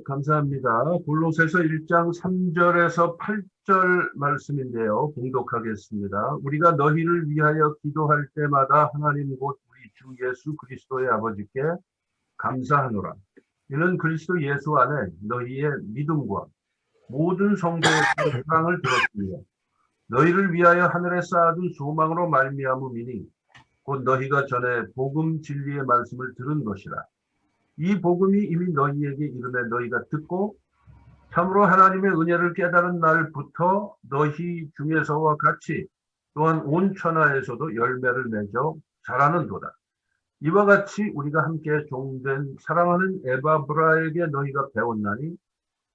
감사합니다. 골로새서 1장 3절에서 8절 말씀인데요. 봉독하겠습니다. 우리가 너희를 위하여 기도할 때마다 하나님 곧 우리 주 예수 그리스도의 아버지께 감사하노라. 이는 그리스도 예수 안에 너희의 믿음과 모든 성도의 사랑을 들었으며 너희를 위하여 하늘에 쌓아둔 소망으로 말미암음이니 곧 너희가 전에 복음 진리의 말씀을 들은 것이라. 이 복음이 이미 너희에게 이르매 너희가 듣고 참으로 하나님의 은혜를 깨달은 날부터 너희 중에서와 같이 또한 온 천하에서도 열매를 맺어 자라는도다. 이와 같이 우리가 함께 종된 사랑하는 에바브라에게 너희가 배웠나니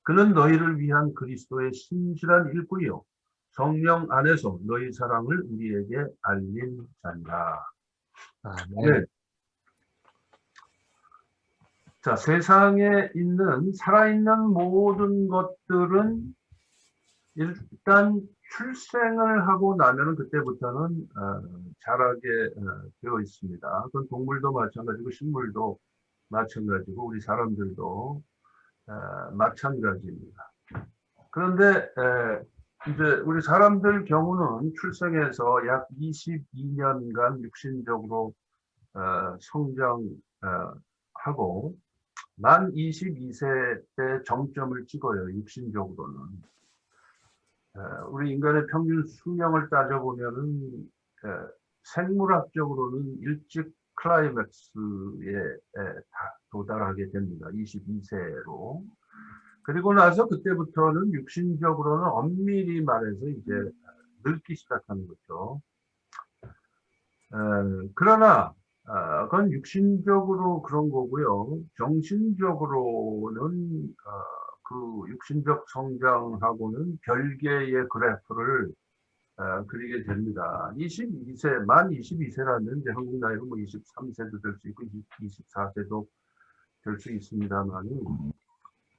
그는 너희를 위한 그리스도의 신실한 일꾼이요 성령 안에서 너희 사랑을 우리에게 알린 자니라. 네. 자, 세상에 있는 살아있는 모든 것들은 일단 출생을 하고 나면은 그때부터는 자라게 되어 있습니다. 그건 동물도 마찬가지고 식물도 마찬가지고 우리 사람들도 마찬가지입니다. 그런데 이제 우리 사람들 경우는 출생해서 약 22년간 육신적으로 성장하고 만 22세 때 정점을 찍어요. 육신적으로는. 우리 인간의 평균 수명을 따져보면은 생물학적으로는 일찍 클라이맥스에 도달하게 됩니다. 22세로. 그리고 나서 그때부터는 육신적으로는 엄밀히 말해서 이제 늙기 시작하는 거죠. 그러나 그건 육신적으로 그런 거고요. 정신적으로는 그 육신적 성장하고는 별개의 그래프를 그리게 됩니다. 22세, 만 22세라면 이제 한국 나이로 뭐 23세도 될 수 있고 24세도 될 수 있습니다만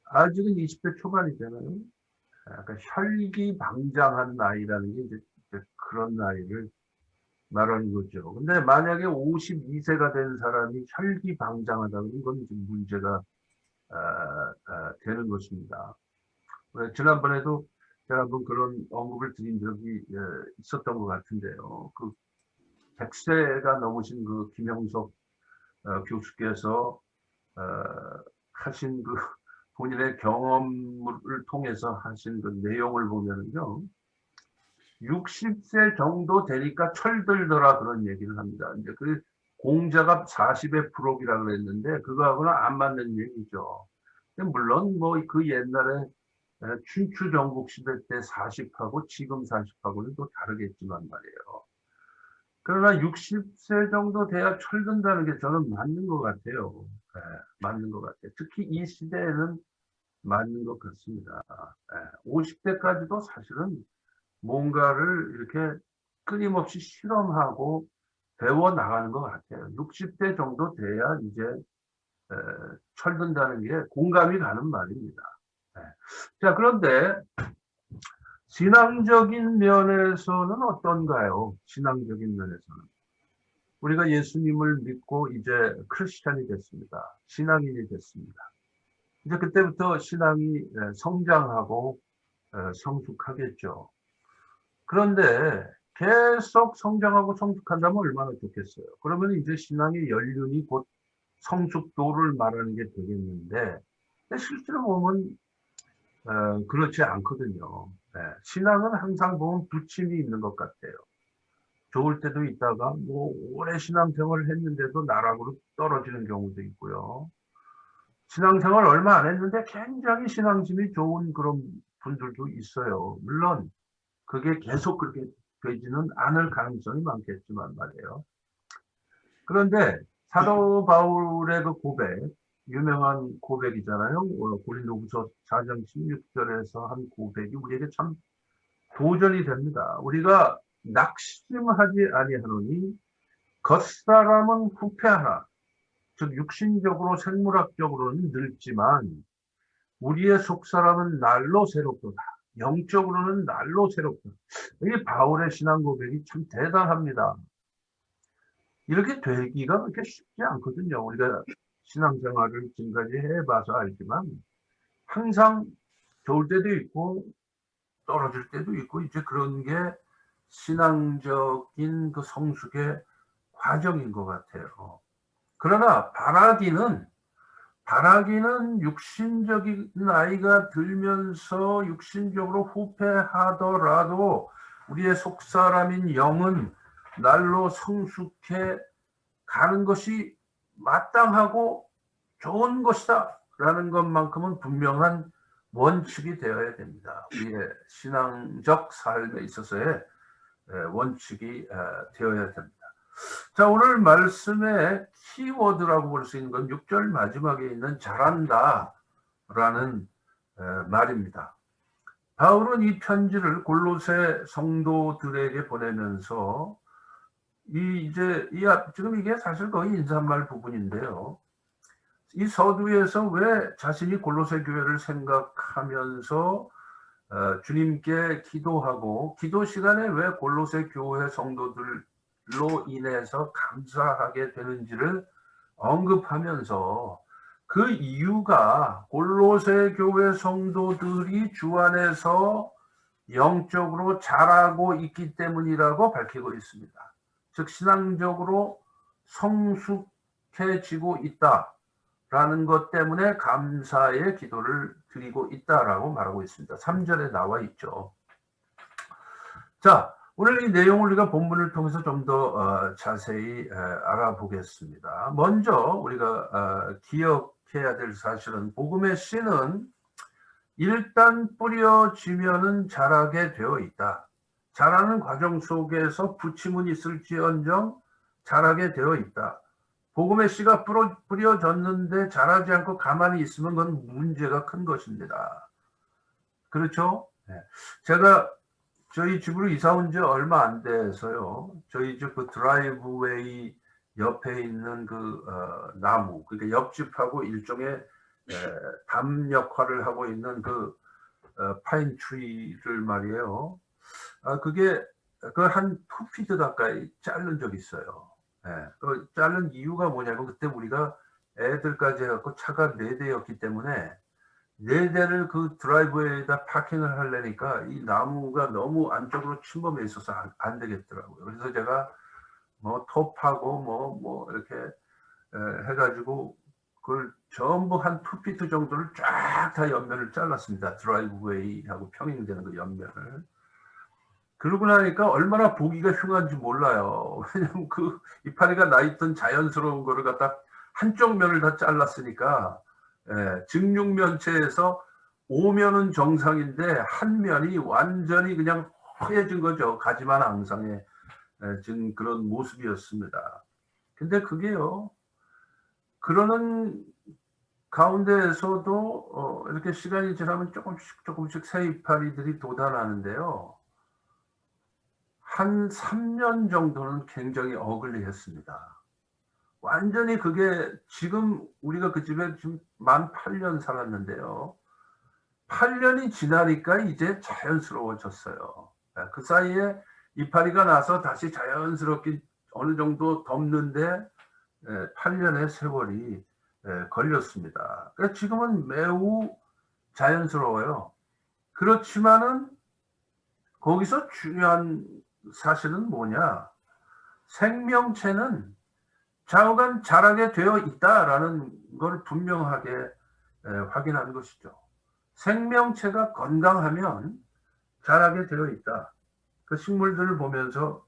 아직은 20대 초반이잖아요. 약간 혈기방장한 나이라는 게 이제 그런 나이를 말하는 거죠. 근데 만약에 52세가 된 사람이 혈기방장하다 그러면 그건 이제 문제가 되는 것입니다. 지난번에도 제가 한번 그런 언급을 드린 적이 있었던 것 같은데요. 그 100세가 넘으신 그 김영석 교수께서 하신 그 본인의 경험을 통해서 하신 그 내용을 보면은요. 60세 정도 되니까 철들더라 그런 얘기를 합니다. 이제 그 공자가 40의 부록이라고 그랬는데 그거하고는 안 맞는 얘기죠. 물론 뭐 그 옛날에 춘추 전국 시대 때 40하고 지금 40하고는 또 다르겠지만 말이에요. 그러나 60세 정도 돼야 철든다는 게 저는 맞는 것 같아요. 맞는 것 같아요. 특히 이 시대에는 맞는 것 같습니다. 50대까지도 사실은 뭔가를 이렇게 끊임없이 실험하고 배워 나가는 것 같아요. 60대 정도 돼야 이제 철든다는 게 공감이 가는 말입니다. 자, 그런데 신앙적인 면에서는 어떤가요? 신앙적인 면에서는. 우리가 예수님을 믿고 이제 크리스찬이 됐습니다. 신앙인이 됐습니다. 이제 그때부터 신앙이 성장하고 성숙하겠죠. 그런데 계속 성장하고 성숙한다면 얼마나 좋겠어요. 그러면 이제 신앙의 연륜이 곧 성숙도를 말하는 게 되겠는데 실제로 보면 그렇지 않거든요. 신앙은 항상 보면 부침이 있는 것 같아요. 좋을 때도 있다가 뭐 오래 신앙생활을 했는데도 나락으로 떨어지는 경우도 있고요. 신앙생활 얼마 안 했는데 굉장히 신앙심이 좋은 그런 분들도 있어요. 물론 그게 계속 그렇게 되지는 않을 가능성이 많겠지만 말이에요. 그런데 사도 바울의 그 고백, 유명한 고백이잖아요. 고린도후서 4장 16절에서 한 고백이 우리에게 참 도전이 됩니다. 우리가 낙심하지 아니하노니 겉사람은 후패하나, 즉 육신적으로 생물학적으로는 늙지만 우리의 속사람은 날로 새롭도다. 영적으로는 날로 새롭다. 이게 바울의 신앙 고백이 참 대단합니다. 이렇게 되기가 그렇게 쉽지 않거든요. 우리가 신앙생활을 지금까지 해봐서 알지만 항상 좋을 때도 있고 떨어질 때도 있고 이제 그런 게 신앙적인 그 성숙의 과정인 것 같아요. 그러나 바라기는 육신적인 나이가 들면서 육신적으로 후패하더라도 우리의 속사람인 영은 날로 성숙해 가는 것이 마땅하고 좋은 것이다 라는 것만큼은 분명한 원칙이 되어야 됩니다. 우리의 신앙적 삶에 있어서의 원칙이 되어야 됩니다. 자, 오늘 말씀의 키워드라고 볼 수 있는 건 6절 마지막에 있는 잘한다 라는 말입니다. 바울은 이 편지를 골로새 성도들에게 보내면서 지금 이게 사실 거의 인사말 부분인데요. 이 서두에서 왜 자신이 골로새 교회를 생각하면서 주님께 기도하고 기도 시간에 왜 골로새 교회 성도들로 인해서 감사하게 되는지를 언급하면서 그 이유가 골로새 교회 성도들이 주 안에서 영적으로 자라고 있기 때문이라고 밝히고 있습니다. 즉 신앙적으로 성숙해지고 있다라는 것 때문에 감사의 기도를 드리고 있다라고 말하고 있습니다. 3절에 나와 있죠. 자, 오늘 이 내용을 우리가 본문을 통해서 좀 더 자세히 알아보겠습니다. 먼저 우리가 기억해야 될 사실은 복음의 씨는 일단 뿌려지면은 자라게 되어 있다. 자라는 과정 속에서 부침은 있을지언정 자라게 되어 있다. 복음의 씨가 뿌려졌는데 자라지 않고 가만히 있으면 그건 문제가 큰 것입니다. 그렇죠? 네. 제가 저희 집으로 이사 온 지 얼마 안 돼서요. 저희 집 그 드라이브웨이 옆에 있는 그 나무, 그러니까 옆집하고 일종의 담 역할을 하고 있는 그 파인 트리를 말이에요. 그게 한 2피트 가까이 자른 적이 있어요. 그 자른 이유가 뭐냐면 그때 우리가 애들까지 해갖고 차가 4대였기 때문에 4대를 그 드라이브웨이에다 파킹을 하려니까 이 나무가 너무 안쪽으로 침범해 있어서 안 되겠더라고요. 그래서 제가 뭐 톱하고 뭐 이렇게 해가지고 그걸 전부 한 2피트 정도를 쫙 다 옆면을 잘랐습니다. 드라이브웨이하고 평행되는 그 옆면을. 그러고 나니까 얼마나 보기가 흉한지 몰라요. 왜냐면 그 이파리가 나 있던 자연스러운 거를 갖다 한쪽 면을 다 잘랐으니까 직육면체에서 5면은 정상인데 한 면이 완전히 그냥 허해진 거죠. 가지만 앙상해 진 그런 모습이었습니다. 근데 그게요. 그러는 가운데에서도 이렇게 시간이 지나면 조금씩 새 이파리들이 돋아나는데요. 한 3년 정도는 굉장히 어글리했습니다. 완전히 그게 지금 우리가 그 집에 지금 만 8년 살았는데요. 8년이 지나니까 이제 자연스러워졌어요. 그 사이에 이파리가 나서 다시 자연스럽게 어느 정도 덮는데 8년의 세월이 걸렸습니다. 그러니까 지금은 매우 자연스러워요. 그렇지만은 거기서 중요한 사실은 뭐냐? 생명체는 좌우간 자라게 되어 있다라는 걸 분명하게 확인한 것이죠. 생명체가 건강하면 자라게 되어 있다. 그 식물들을 보면서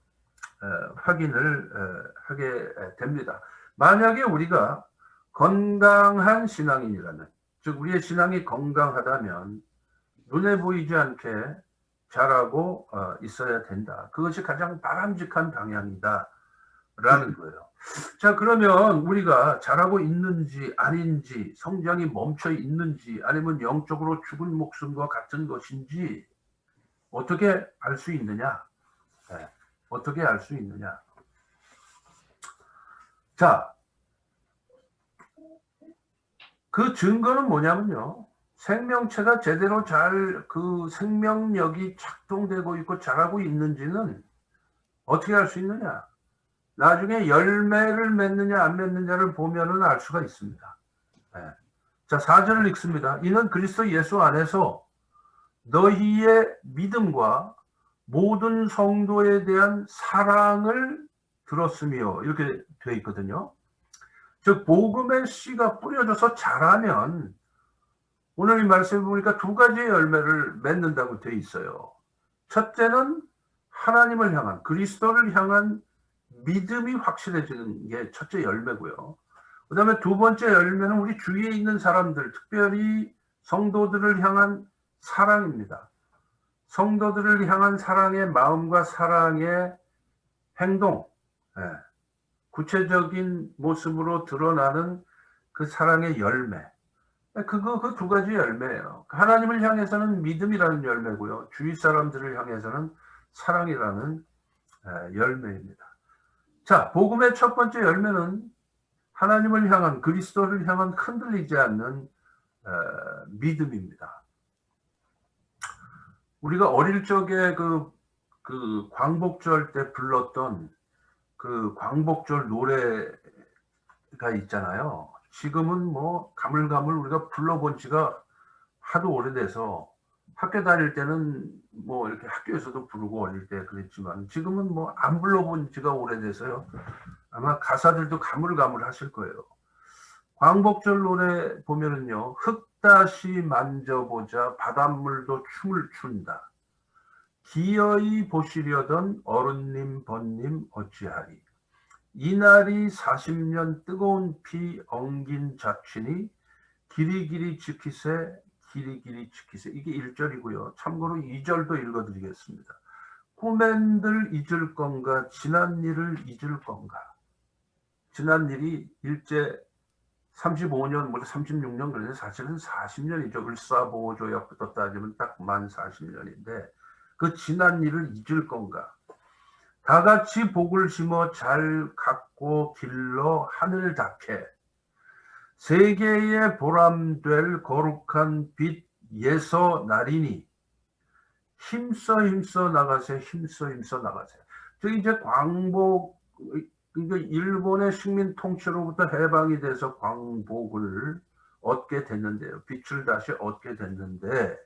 확인을 하게 됩니다. 만약에 우리가 건강한 신앙인이라면, 즉 우리의 신앙이 건강하다면 눈에 보이지 않게 자라고 있어야 된다. 그것이 가장 바람직한 방향이다 라는 거예요. 자, 그러면 우리가 자라고 있는지 아닌지, 성장이 멈춰 있는지 아니면 영적으로 죽은 목숨과 같은 것인지 어떻게 알 수 있느냐? 어떻게 알 수 있느냐? 자, 그 증거는 뭐냐면요. 생명체가 제대로 잘 그 생명력이 작동되고 있고 자라고 있는지는 어떻게 알 수 있느냐? 나중에 열매를 맺느냐 안 맺느냐를 보면은 알 수가 있습니다. 자, 4절을 읽습니다. 이는 그리스도 예수 안에서 너희의 믿음과 모든 성도에 대한 사랑을 들었으며, 이렇게 되어 있거든요. 즉 복음의 씨가 뿌려져서 자라면 오늘 이 말씀을 보니까 두 가지의 열매를 맺는다고 되어 있어요. 첫째는 하나님을 향한, 그리스도를 향한 믿음이 확실해지는 게 첫째 열매고요. 그 다음에 두 번째 열매는 우리 주위에 있는 사람들, 특별히 성도들을 향한 사랑입니다. 성도들을 향한 사랑의 마음과 사랑의 행동, 구체적인 모습으로 드러나는 그 사랑의 열매. 그 두 가지 열매예요. 하나님을 향해서는 믿음이라는 열매고요. 주위 사람들을 향해서는 사랑이라는 열매입니다. 자, 복음의 첫 번째 열매는 하나님을 향한, 그리스도를 향한 흔들리지 않는 믿음입니다. 우리가 어릴 적에 그 광복절 때 불렀던 그 광복절 노래가 있잖아요. 지금은 뭐 가물가물 우리가 불러본 지가 하도 오래돼서 학교 다닐 때는 뭐 이렇게 학교에서도 부르고 어릴 때 그랬지만 지금은 뭐 안 불러본 지가 오래돼서요. 아마 가사들도 가물가물 하실 거예요. 광복절 노래 보면은요. 흙 다시 만져보자 바닷물도 춤을 춘다. 기어이 보시려던 어른님 번님 어찌하리. 이날이 40년 뜨거운 피 엉긴 자친이 길이길이 지키세 길이길이 지키세. 이게 1절이고요. 참고로 2절도 읽어드리겠습니다. 꿈엔들 잊을 건가 지난 일을 잊을 건가. 지난 일이 일제 35년, 뭐 36년 그래서 사실은 40년이죠. 을사보호조약부터 따지면 딱 만 40년인데 그 지난 일을 잊을 건가. 다 같이 복을 심어 잘 갖고 길러 하늘 닦해 세계에 보람될 거룩한 빛 예서 나리니 힘써 나가세 힘써 나가세. 저 이제 광복, 그러니까 일본의 식민 통치로부터 해방이 돼서 광복을 얻게 됐는데요. 빛을 다시 얻게 됐는데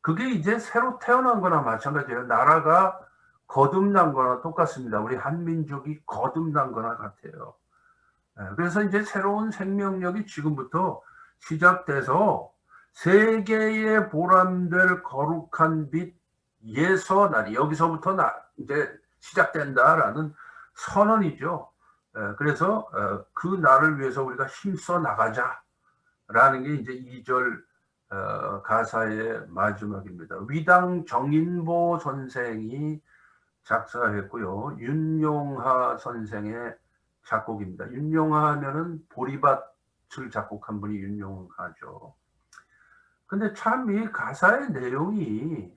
그게 이제 새로 태어난 거나 마찬가지예요. 나라가 거듭난 거나 똑같습니다. 우리 한민족이 거듭난 거나 같아요. 그래서 이제 새로운 생명력이 지금부터 시작돼서 세계에 보람될 거룩한 빛 예서 날이 여기서부터 이제 시작된다라는 선언이죠. 그래서 그 날을 위해서 우리가 힘써 나가자라는 게 이제 2절 가사의 마지막입니다. 위당 정인보 선생이 작사했고요. 윤용하 선생의 작곡입니다. 윤용하 하면은 보리밭을 작곡한 분이 윤용하죠. 근데 참 이 가사의 내용이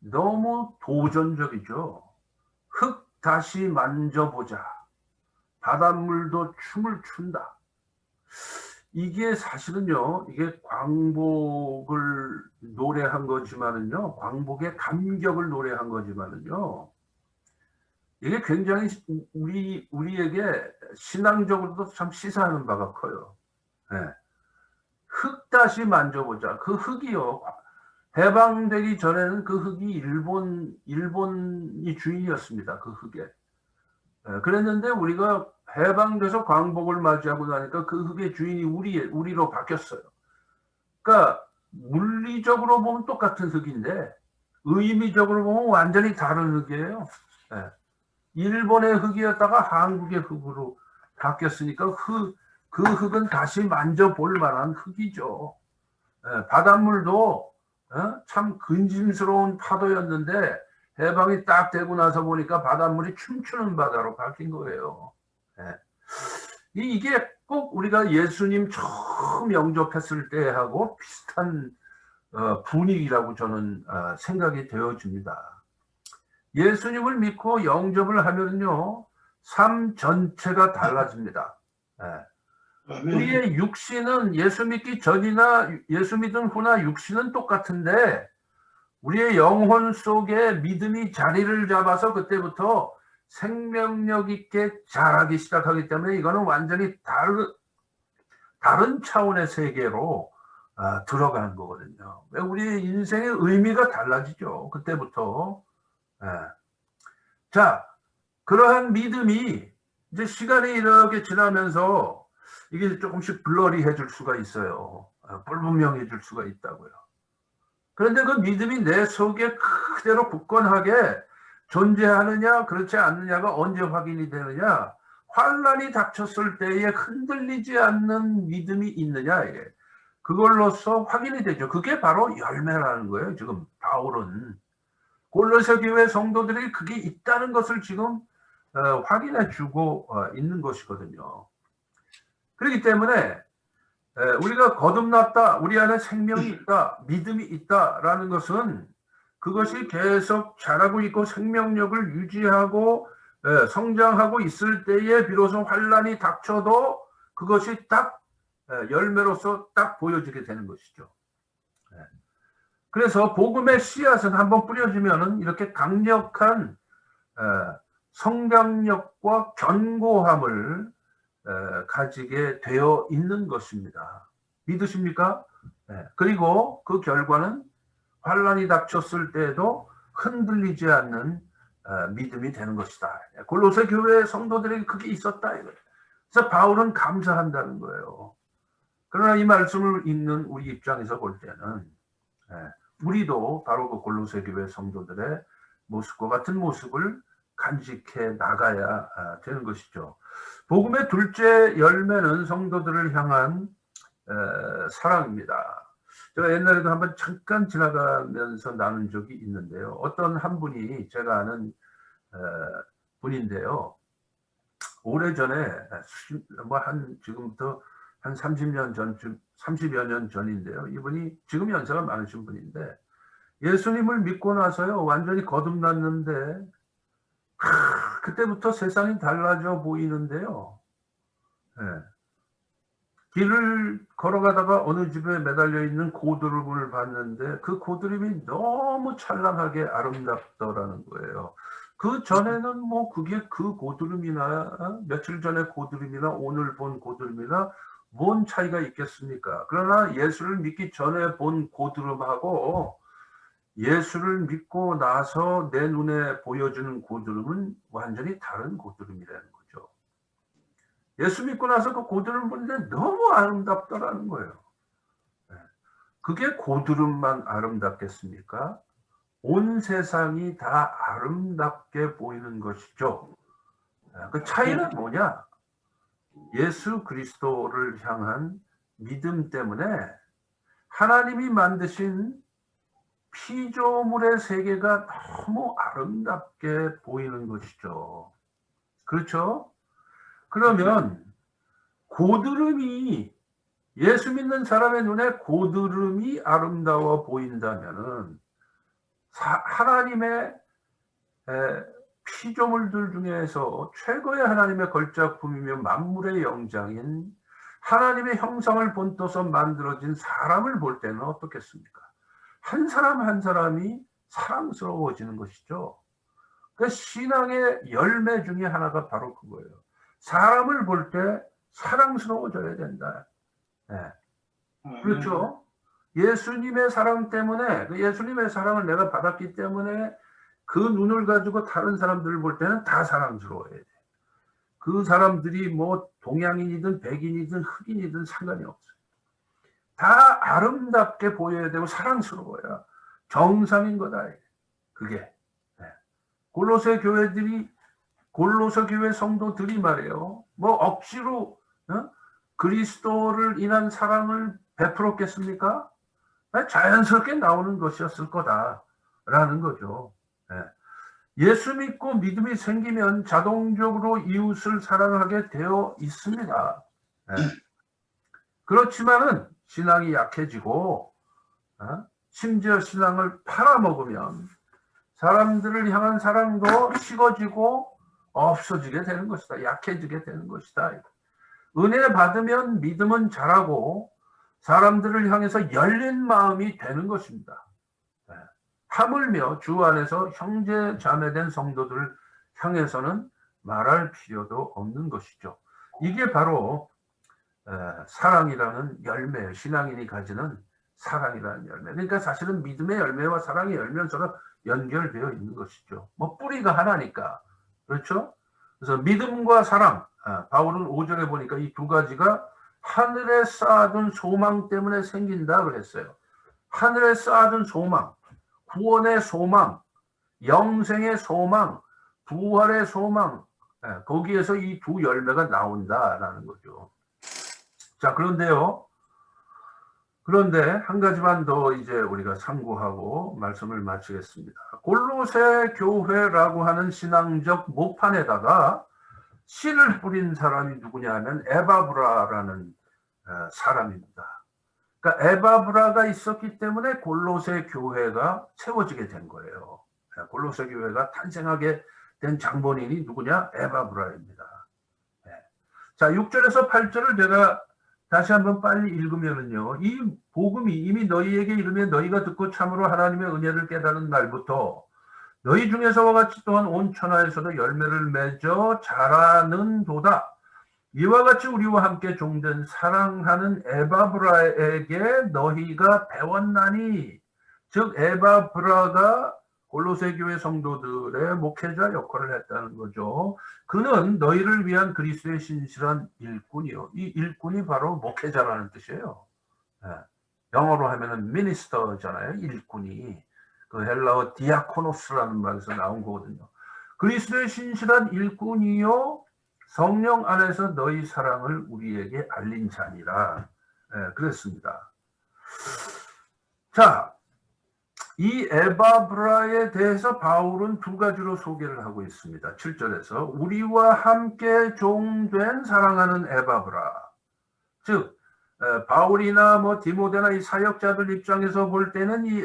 너무 도전적이죠. 흙 다시 만져보자. 바닷물도 춤을 춘다. 이게 사실은요, 이게 광복을 노래한 거지만은요, 광복의 감격을 노래한 거지만은요, 이게 굉장히 우리에게 신앙적으로도 참 시사하는 바가 커요. 흙 다시 만져보자. 그 흙이요, 해방되기 전에는 그 흙이 일본이 주인이었습니다. 그 흙에. 그랬는데 우리가 해방돼서 광복을 맞이하고 나니까 그 흙의 주인이 우리로 바뀌었어요. 그러니까 물리적으로 보면 똑같은 흙인데 의미적으로 보면 완전히 다른 흙이에요. 일본의 흙이었다가 한국의 흙으로 바뀌었으니까 그 흙은 다시 만져볼 만한 흙이죠. 바닷물도 참 근심스러운 파도였는데 해방이 딱 되고 나서 보니까 바닷물이 춤추는 바다로 바뀐 거예요. 이게 꼭 우리가 예수님 처음 영접했을 때하고 비슷한 분위기라고 저는 생각이 되어집니다. 예수님을 믿고 영접을 하면요, 삶 전체가 달라집니다. 우리의 육신은 예수 믿기 전이나 예수 믿은 후나 육신은 똑같은데 우리의 영혼 속에 믿음이 자리를 잡아서 그때부터 생명력 있게 자라기 시작하기 때문에 이거는 완전히 다른 차원의 세계로 들어가는 거거든요. 우리의 인생의 의미가 달라지죠. 그때부터. 예. 자, 그러한 믿음이 이제 시간이 이렇게 지나면서 이게 조금씩 블러리해질 수가 있어요. 불분명해질 수가 있다고요. 그런데 그 믿음이 내 속에 그대로 굳건하게 존재하느냐 그렇지 않느냐가 언제 확인이 되느냐, 환란이 닥쳤을 때에 흔들리지 않는 믿음이 있느냐, 그걸로써 확인이 되죠. 그게 바로 열매라는 거예요. 지금 바울은 골로새 교회 성도들이 그게 있다는 것을 지금 확인해 주고 있는 것이거든요. 그렇기 때문에 우리가 거듭났다, 우리 안에 생명이 있다, 믿음이 있다라는 것은 그것이 계속 자라고 있고 생명력을 유지하고 성장하고 있을 때에 비로소 환란이 닥쳐도 그것이 딱 열매로서 딱 보여지게 되는 것이죠. 그래서 복음의 씨앗은 한번 뿌려지면은 이렇게 강력한 성장력과 견고함을 가지게 되어 있는 것입니다. 믿으십니까? 그리고 그 결과는 환란이 닥쳤을 때에도 흔들리지 않는 믿음이 되는 것이다. 골로새 교회 성도들에게 그게 있었다. 그래서 바울은 감사한다는 거예요. 그러나 이 말씀을 읽는 우리 입장에서 볼 때는 우리도 바로 그 골로새 교회 성도들의 모습과 같은 모습을 간직해 나가야 되는 것이죠. 복음의 둘째 열매는 성도들을 향한 사랑입니다. 제가 옛날에도 한번 잠깐 지나가면서 나눈 적이 있는데요. 어떤 한 분이, 제가 아는 분인데요. 오래전에 지금부터 한 30년 전쯤, 30여 년 전인데요. 이분이 지금 연세가 많으신 분인데 예수님을 믿고 나서요, 완전히 거듭났는데 그때부터 세상이 달라져 보이는데요. 길을 걸어가다가 어느 집에 매달려 있는 고드름을 봤는데 그 고드름이 너무 찬란하게 아름답더라는 거예요. 그 전에는 뭐 그게 그 고드름이나 며칠 전에 고드름이나 오늘 본 고드름이나 뭔 차이가 있겠습니까? 그러나 예수를 믿기 전에 본 고드름하고 예수를 믿고 나서 내 눈에 보여주는 고드름은 완전히 다른 고드름이라는 거죠. 예수 믿고 나서 그 고드름 보는데 너무 아름답더라는 거예요. 그게 고드름만 아름답겠습니까? 온 세상이 다 아름답게 보이는 것이죠. 그 차이는 뭐냐? 예수 그리스도를 향한 믿음 때문에 하나님이 만드신 피조물의 세계가 너무 아름답게 보이는 것이죠. 그렇죠? 그러면 고드름이, 예수 믿는 사람의 눈에 고드름이 아름다워 보인다면은 하나님의 피조물들 중에서 최고의 하나님의 걸작품이며 만물의 영장인 하나님의 형상을 본떠서 만들어진 사람을 볼 때는 어떻겠습니까? 한 사람 한 사람이 사랑스러워지는 것이죠. 그 신앙의 열매 중에 하나가 바로 그거예요. 사람을 볼 때 사랑스러워져야 된다. 그렇죠? 예수님의 사랑 때문에, 그 예수님의 사랑을 내가 받았기 때문에 그 눈을 가지고 다른 사람들을 볼 때는 다 사랑스러워야 돼. 그 사람들이 뭐 동양인이든 백인이든 흑인이든 상관이 없어요. 다 아름답게 보여야 되고 사랑스러워야 정상인 거다. 그게 골로새 교회 성도들이 말이에요. 뭐 억지로 그리스도를 인한 사랑을 베풀었겠습니까? 자연스럽게 나오는 것이었을 거다라는 거죠. 예수 믿고 믿음이 생기면 자동적으로 이웃을 사랑하게 되어 있습니다. 그렇지만은 신앙이 약해지고 심지어 신앙을 팔아먹으면 사람들을 향한 사랑도 식어지고 없어지게 되는 것이다. 약해지게 되는 것이다. 은혜 받으면 믿음은 자라고 사람들을 향해서 열린 마음이 되는 것입니다. 하물며 주 안에서 형제 자매된 성도들을 향해서는 말할 필요도 없는 것이죠. 이게 바로 사랑이라는 열매예요. 신앙인이 가지는 사랑이라는 열매. 그러니까 사실은 믿음의 열매와 사랑의 열매는 서로 연결되어 있는 것이죠. 뭐 뿌리가 하나니까. 그렇죠? 그래서 믿음과 사랑, 바울은 5절에 보니까 이 두 가지가 하늘에 쌓아둔 소망 때문에 생긴다 그랬어요. 하늘에 쌓아둔 소망, 구원의 소망, 영생의 소망, 부활의 소망, 거기에서 이 두 열매가 나온다라는 거죠. 자, 그런데 한 가지만 더 이제 우리가 참고하고 말씀을 마치겠습니다. 골로새 교회라고 하는 신앙적 모판에다가 씨를 뿌린 사람이 누구냐 하면 에바브라라는 사람입니다. 그러니까 에바브라가 있었기 때문에 골로새 교회가 세워지게 된 거예요. 골로새 교회가 탄생하게 된 장본인이 누구냐? 에바브라입니다. 자, 6절에서 8절을 제가 다시 한번 빨리 읽으면은요, 이 복음이 이미 너희에게 이르면 너희가 듣고 참으로 하나님의 은혜를 깨달은 날부터 너희 중에서와 같이 또한 온 천하에서도 열매를 맺어 자라는 도다. 이와 같이 우리와 함께 종된 사랑하는 에바브라에게 너희가 배웠나니, 즉 에바브라가 골로새 교회 성도들의 목회자 역할을 했다는 거죠. 그는 너희를 위한 그리스도의 신실한 일꾼이요. 이 일꾼이 바로 목회자라는 뜻이에요. 영어로 하면은 미니스터잖아요. 일꾼이. 그 헬라어 디아코노스라는 말에서 나온 거거든요. 그리스도의 신실한 일꾼이요. 성령 안에서 너희 사랑을 우리에게 알린 자니라. 그랬습니다. 자, 이 에바브라에 대해서 바울은 두 가지로 소개를 하고 있습니다. 7절에서 우리와 함께 종된 사랑하는 에바브라. 즉 바울이나 뭐 디모데나 이 사역자들 입장에서 볼 때는 이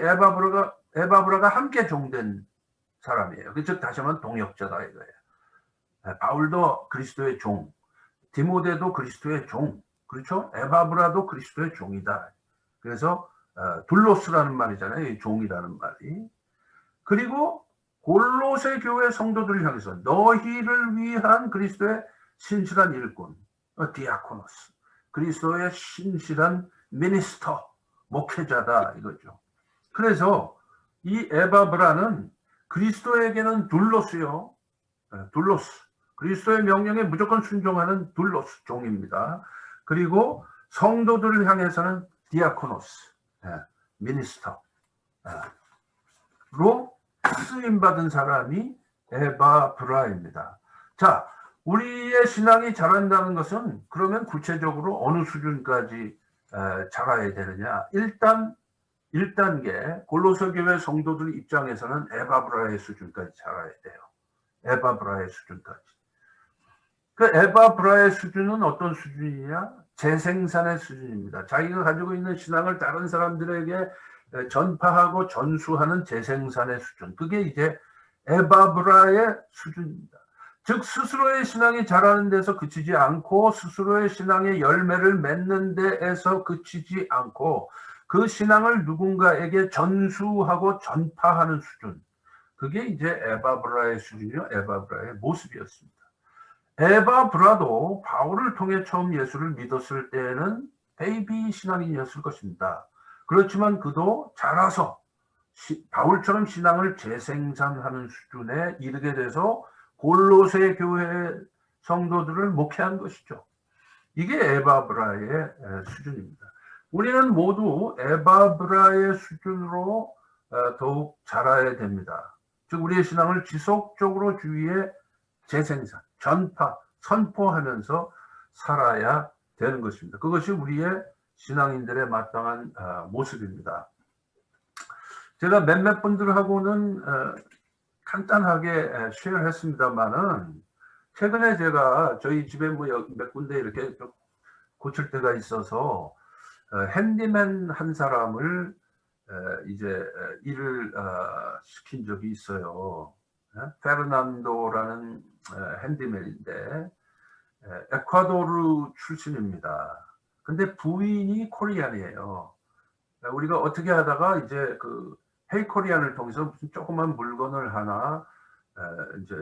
에바브라가 함께 종된 사람이에요. 즉 다시 말하면 동역자다 이거예요. 바울도 그리스도의 종, 디모데도 그리스도의 종, 그렇죠? 에바브라도 그리스도의 종이다. 그래서 둘로스라는 말이잖아요. 이 종이라는 말이. 그리고 골로새 교회 성도들을 향해서 너희를 위한 그리스도의 신실한 일꾼, 디아코노스, 그리스도의 신실한 미니스터, 목회자다 이거죠. 그래서 이 에바브라는 그리스도에게는 둘로스요. 둘로스. 그리스도의 명령에 무조건 순종하는 둘로스 종입니다. 그리고 성도들을 향해서는 디아코노스, 미니스터로 쓰임받은 사람이 에바브라입니다. 자, 우리의 신앙이 자란다는 것은 그러면 구체적으로 어느 수준까지 자라야 되느냐. 일단 1단계 골로새 교회 성도들 입장에서는 에바브라의 수준까지 자라야 돼요. 에바브라의 수준까지. 그 에바브라의 수준은 어떤 수준이냐? 재생산의 수준입니다. 자기가 가지고 있는 신앙을 다른 사람들에게 전파하고 전수하는 재생산의 수준. 그게 이제 에바브라의 수준입니다. 즉 스스로의 신앙이 자라는 데서 그치지 않고 스스로의 신앙의 열매를 맺는 데에서 그치지 않고 그 신앙을 누군가에게 전수하고 전파하는 수준. 그게 이제 에바브라의 수준이요. 에바브라의 모습이었습니다. 에바브라도 바울을 통해 처음 예수를 믿었을 때는 베이비 신앙인이었을 것입니다. 그렇지만 그도 자라서 바울처럼 신앙을 재생산하는 수준에 이르게 돼서 골로새 교회 성도들을 목회한 것이죠. 이게 에바브라의 수준입니다. 우리는 모두 에바브라의 수준으로 더욱 자라야 됩니다. 즉 우리의 신앙을 지속적으로 주위에 재생산, 전파, 선포하면서 살아야 되는 것입니다. 그것이 우리의 신앙인들의 마땅한 모습입니다. 제가 몇몇 분들하고는 간단하게 쉐어를 했습니다만은 최근에 제가 저희 집에 뭐 몇 군데 이렇게 고칠 때가 있어서 핸디맨 한 사람을 이제 일을 시킨 적이 있어요. 페르난도라는 핸디맨인데 에콰도르 출신입니다. 근데 부인이 코리안이에요. 우리가 어떻게 하다가 이제 그 헤이코리안을 통해서 무슨 조그만 물건을 하나 이제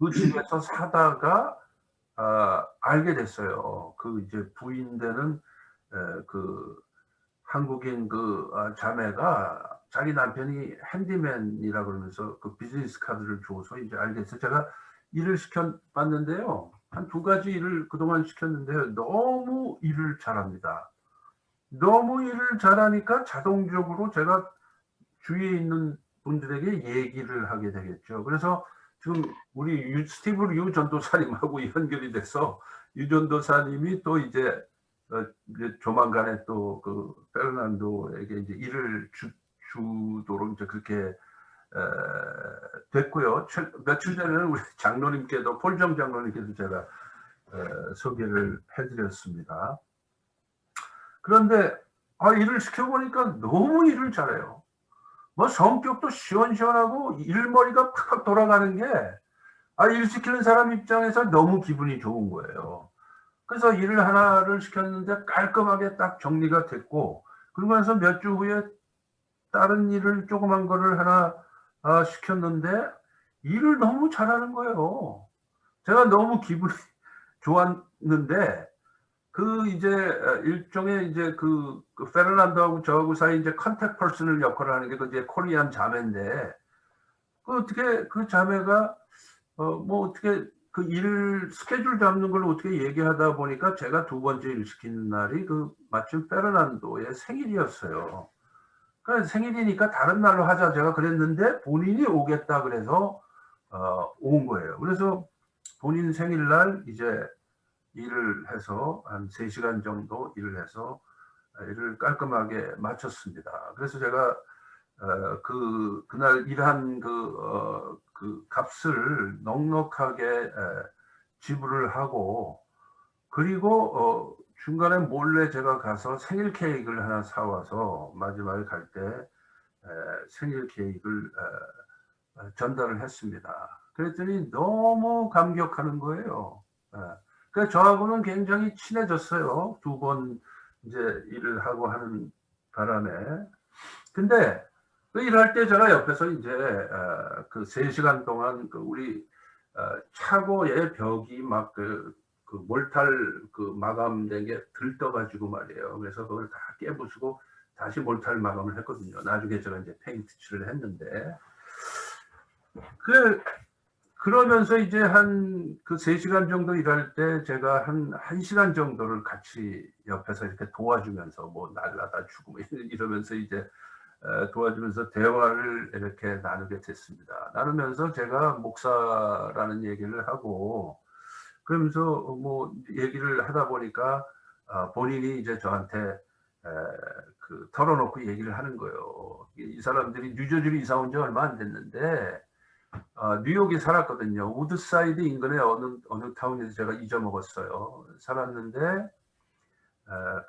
그 집에서 사다가 알게 됐어요. 그 이제 부인되는 그 한국인 그 자매가 자기 남편이 핸디맨이라 그러면서 그 비즈니스 카드를 줘서 이제 알게 돼서 제가 일을 시켜봤는데요. 한 2가지 일을 그동안 시켰는데요. 너무 일을 잘합니다. 너무 일을 잘하니까 자동적으로 제가 주위에 있는 분들에게 얘기를 하게 되겠죠. 그래서 지금 우리 스티브 유 전도사님하고 연결이 돼서 유 전도사님이 또 이제 조만간에 또 그 페르난도에게 이제 일을 주도록 이제 그렇게 됐고요. 며칠 전에는 우리 장로님께도 폴정 장로님께도 제가 소개를 해드렸습니다. 그런데 일을 시켜보니까 너무 일을 잘해요. 뭐 성격도 시원시원하고 일머리가 팍팍 돌아가는 게 일 시키는 사람 입장에서 너무 기분이 좋은 거예요. 그래서 일을 하나를 시켰는데 깔끔하게 딱 정리가 됐고, 그러고 나서 몇 주 후에 다른 일을 조그만 거를 하나 시켰는데 일을 너무 잘하는 거예요. 제가 너무 기분이 좋았는데 그 이제 일종의 이제 그 페르난도하고 저하고 사이 이제 컨택 퍼슨을 역할을 하는 게 그 이제 코리안 자매인데 그 어떻게 그 자매가 뭐 어떻게 그 일 스케줄 잡는 걸 어떻게 얘기하다 보니까 제가 2번째 일 시키는 날이 그 마침 페르난도의 생일이었어요. 그래서 생일이니까 다른 날로 하자 제가 그랬는데 본인이 오겠다 그래서 온 거예요. 그래서 본인 생일날 이제 일을 해서 한 3시간 정도 일을 해서 일을 깔끔하게 마쳤습니다. 그래서 제가 그날 일한 그 값을 넉넉하게 지불을 하고, 그리고 중간에 몰래 제가 가서 생일 케이크를 하나 사와서 마지막에 갈 때 생일 케이크를 전달을 했습니다. 그랬더니 너무 감격하는 거예요. 그래서 저하고는 굉장히 친해졌어요. 2번 이제 일을 하고 하는 바람에. 근데 그 일할 때 제가 옆에서 이제 그 3시간 동안 그 우리 차고의 벽이 막 그 몰탈 그 마감된 게 들떠가지고 말이에요. 그래서 그걸 다 깨부수고 다시 몰탈 마감을 했거든요. 나중에 제가 이제 페인트 칠을 했는데 그러면서 이제 한 그 3시간 정도 일할 때 제가 한 1시간 정도를 같이 옆에서 이렇게 도와주면서 뭐 날라다 주고 뭐 이러면서 이제 도와주면서 대화를 이렇게 나누게 됐습니다. 나누면서 제가 목사라는 얘기를 하고 그러면서 뭐 얘기를 하다 보니까 본인이 이제 저한테 그 털어놓고 얘기를 하는 거예요. 이 사람들이 뉴저지로 이사 온 지 얼마 안 됐는데 뉴욕에 살았거든요. 우드사이드 인근의 어느 타운에서 제가 잊어먹었어요. 살았는데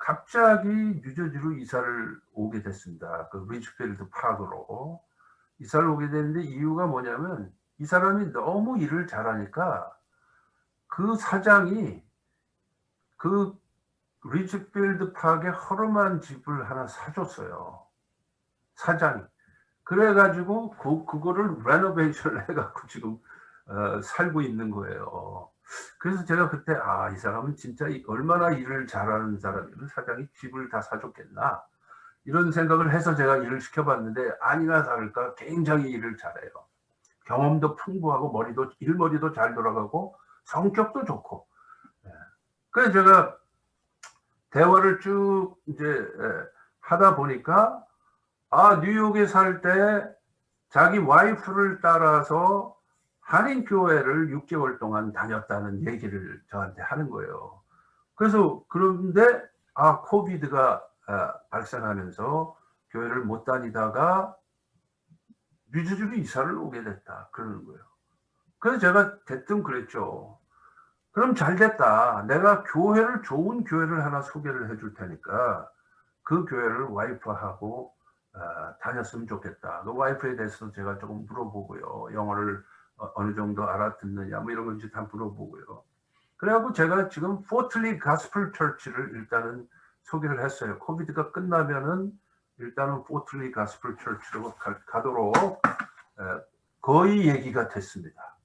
갑자기 뉴저지로 이사를 오게 됐습니다. 그 리치필드 파크로 이사를 오게 됐는데 이유가 뭐냐면 이 사람이 너무 일을 잘하니까 그 사장이 그 리치필드 파크에 허름한 집을 하나 사줬어요. 사장이. 그래가지고 그거를 레노베이션을 해갖고 지금 살고 있는 거예요. 그래서 제가 그때 이 사람은 진짜 얼마나 일을 잘하는 사람이면 사장이 집을 다 사줬겠나 이런 생각을 해서 제가 일을 시켜봤는데 아니나 다를까 굉장히 일을 잘해요. 경험도 풍부하고 일머리도 잘 돌아가고 성격도 좋고. 그래서 제가 대화를 쭉 이제 하다 보니까 뉴욕에 살 때 자기 와이프를 따라서 한인교회를 6개월 동안 다녔다는 얘기를 저한테 하는 거예요. 그래서 그런데 코비드가 발생하면서 교회를 못 다니다가 뉴저지로 이사를 오게 됐다 그러는 거예요. 그래서 제가 대뜸 그랬죠. 그럼 잘 됐다. 내가 좋은 교회를 하나 소개를 해줄 테니까 그 교회를 와이프하고 다녔으면 좋겠다. 그 와이프에 대해서 제가 조금 물어보고요. 영어를 어느 정도 알아듣느냐 뭐 이런 건지 다 물어보고요. 그래갖고 제가 지금 포틀리 가스펠 처치를 일단은 소개를 했어요. 코비드가 끝나면은 일단은 포틀리 가스펠 처치로 가도록 거의 얘기가 됐습니다.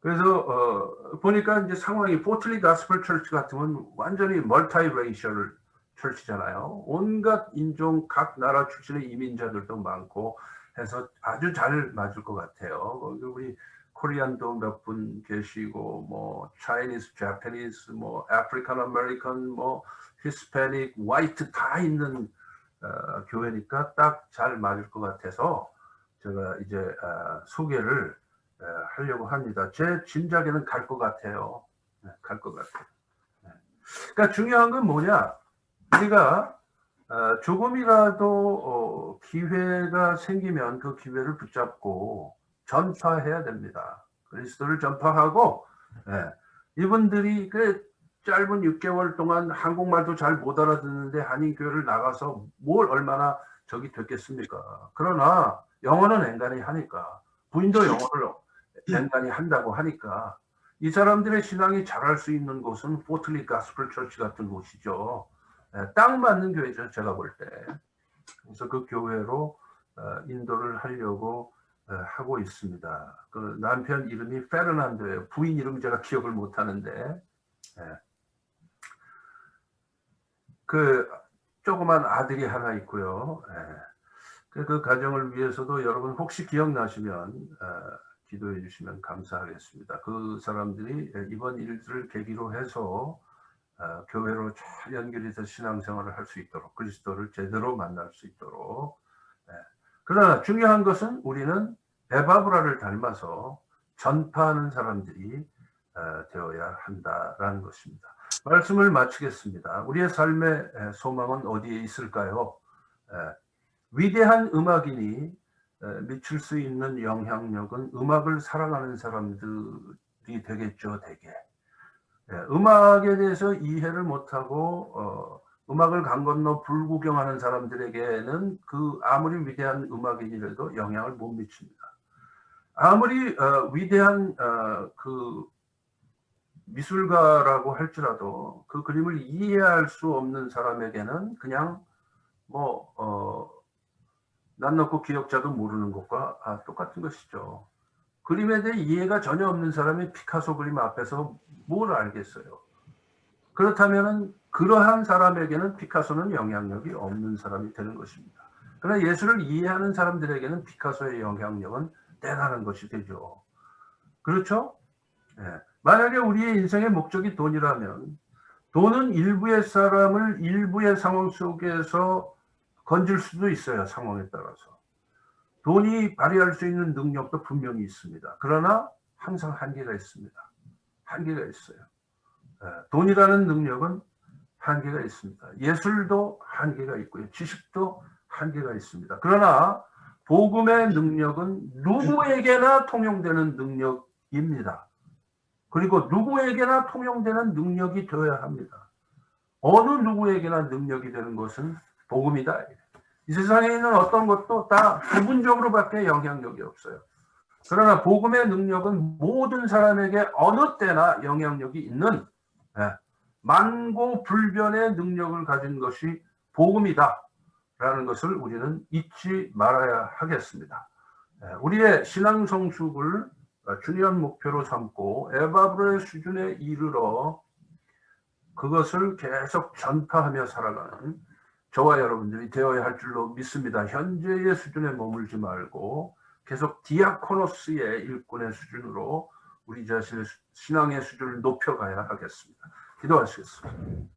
그래서 보니까 이제 상황이 포틀리 가스펠 철치 같으면 완전히 멀타이레이셜 철치잖아요. 온갖 인종 각 나라 출신의 이민자들도 많고 해서 아주 잘 맞을 것 같아요. 거기 우리 코리안도 몇 분 계시고 뭐 차이니스, 자파니스, 뭐 아프리칸 아메리칸, 뭐 히스패닉, 화이트 다 있는 교회니까 딱 잘 맞을 것 같아서 제가 이제 소개를 하려고 합니다. 제 짐작에는 갈 것 같아요. 갈 것 같아요. 그러니까 중요한 건 뭐냐? 우리가 조금이라도 기회가 생기면 그 기회를 붙잡고 전파해야 됩니다. 그리스도를 전파하고 이분들이 그 짧은 6개월 동안 한국말도 잘 못 알아듣는데 한인교회를 나가서 뭘 얼마나 적이 됐겠습니까? 그러나 영어는 앵간히 하니까 부인도 영어를 앵간히 한다고 하니까 이 사람들의 신앙이 자랄 수 있는 곳은 포틀리 가스펠 처치 같은 곳이죠. 딱 맞는 교회죠, 제가 볼 때. 그래서 그 교회로 인도를 하려고 하고 있습니다. 그 남편 이름이 페르난도예요. 부인 이름 제가 기억을 못 하는데 그 조그만 아들이 하나 있고요. 그 가정을 위해서도 여러분 혹시 기억나시면 기도해 주시면 감사하겠습니다. 그 사람들이 이번 일들을 계기로 해서 교회로 잘 연결이 돼서 신앙생활을 할 수 있도록 그리스도를 제대로 만날 수 있도록. 그러나 중요한 것은 우리는 에바브라를 닮아서 전파하는 사람들이 되어야 한다라는 것입니다. 말씀을 마치겠습니다. 우리의 삶의 소망은 어디에 있을까요? 위대한 음악인이 미칠 수 있는 영향력은 음악을 사랑하는 사람들이 되겠죠, 대개. 음악에 대해서 이해를 못하고 음악을 강 건너 불구경하는 사람들에게는 그 아무리 위대한 음악인이라도 영향을 못 미칩니다. 아무리 위대한 그 미술가라고 할지라도 그 그림을 이해할 수 없는 사람에게는 그냥 난 놓고 기억자도 모르는 것과 똑같은 것이죠. 그림에 대해 이해가 전혀 없는 사람이 피카소 그림 앞에서 뭘 알겠어요. 그렇다면 그러한 사람에게는 피카소는 영향력이 없는 사람이 되는 것입니다. 그러나 예술을 이해하는 사람들에게는 피카소의 영향력은 대단한 것이 되죠. 그렇죠? 만약에 우리의 인생의 목적이 돈이라면 돈은 일부의 사람을 일부의 상황 속에서 건질 수도 있어요. 상황에 따라서. 돈이 발휘할 수 있는 능력도 분명히 있습니다. 그러나 항상 한계가 있습니다. 한계가 있어요. 돈이라는 능력은 한계가 있습니다. 예술도 한계가 있고요. 지식도 한계가 있습니다. 그러나 복음의 능력은 누구에게나 통용되는 능력입니다. 그리고 누구에게나 통용되는 능력이 되어야 합니다. 어느 누구에게나 능력이 되는 것은 복음이다. 이 세상에 있는 어떤 것도 다 부분적으로밖에 영향력이 없어요. 그러나 복음의 능력은 모든 사람에게 어느 때나 영향력이 있는 만고불변의 능력을 가진 것이 복음이다 라는 것을 우리는 잊지 말아야 하겠습니다. 우리의 신앙 성숙을 중요한 목표로 삼고 에바브라의 수준에 이르러 그것을 계속 전파하며 살아가는 저와 여러분들이 되어야 할 줄로 믿습니다. 현재의 수준에 머물지 말고 계속 디아코노스의 일꾼의 수준으로 우리 자신의 신앙의 수준을 높여가야 하겠습니다. 기도하시겠습니다.